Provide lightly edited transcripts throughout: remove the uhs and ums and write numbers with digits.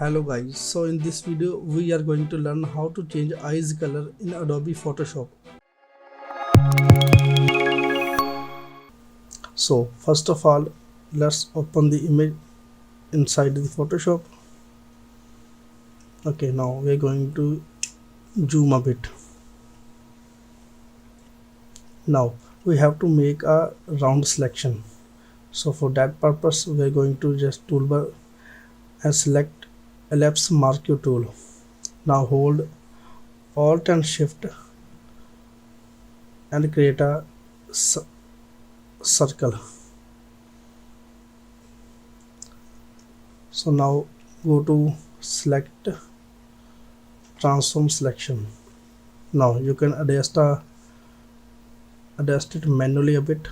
Hello guys, so in this video we are going to learn how to change eyes color in Adobe Photoshop. So first of all, let's open the image inside the Photoshop. Okay, now we are going to zoom a bit. Now we have to make a round selection. So for that purpose we are going to just toolbar and select ellipse marquee tool. Now hold Alt and Shift and create a circle. So now go to select transform selection. Now you can adjust it manually a bit.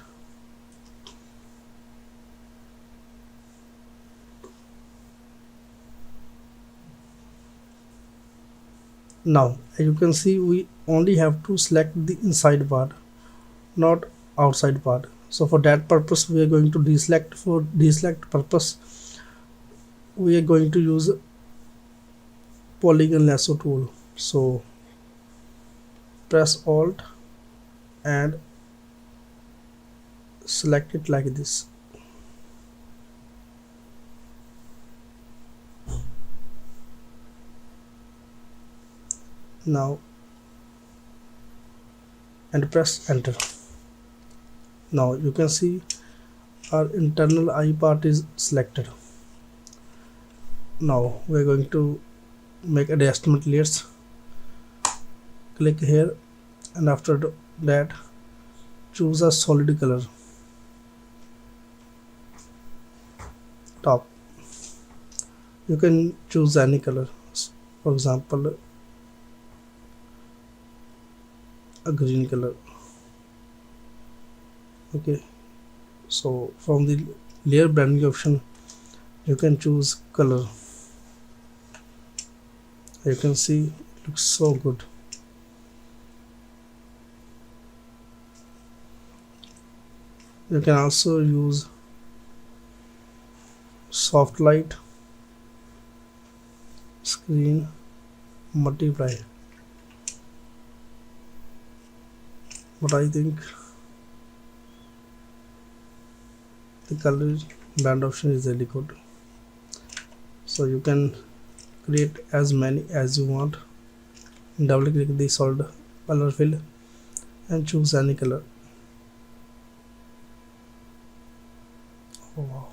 Now as you can see, we only have to select the inside part, not outside part. So for that purpose we are going to deselect. For deselect purpose we are going to use polygon lasso tool. So press Alt and select it like this. Now and press enter. Now you can see our internal eye part is selected. Now we are going to make adjustment layers. Click here and after that choose a solid color top. You can choose any color, for example a green color. Okay, so from the layer blending option you can choose color. You can see it looks so good. You can also use soft light, screen, multiply, but I think the color blend option is really good. So you can create as many as you want. Double click the solid color fill and choose any color. Oh, wow.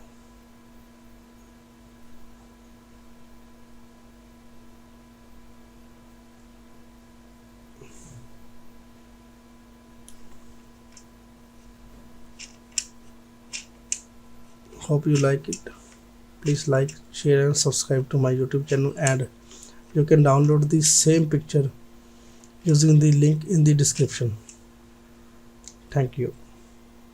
Hope you like it. Please like, share and subscribe to my YouTube channel, and you can download the same picture using the link in the description. Thank you.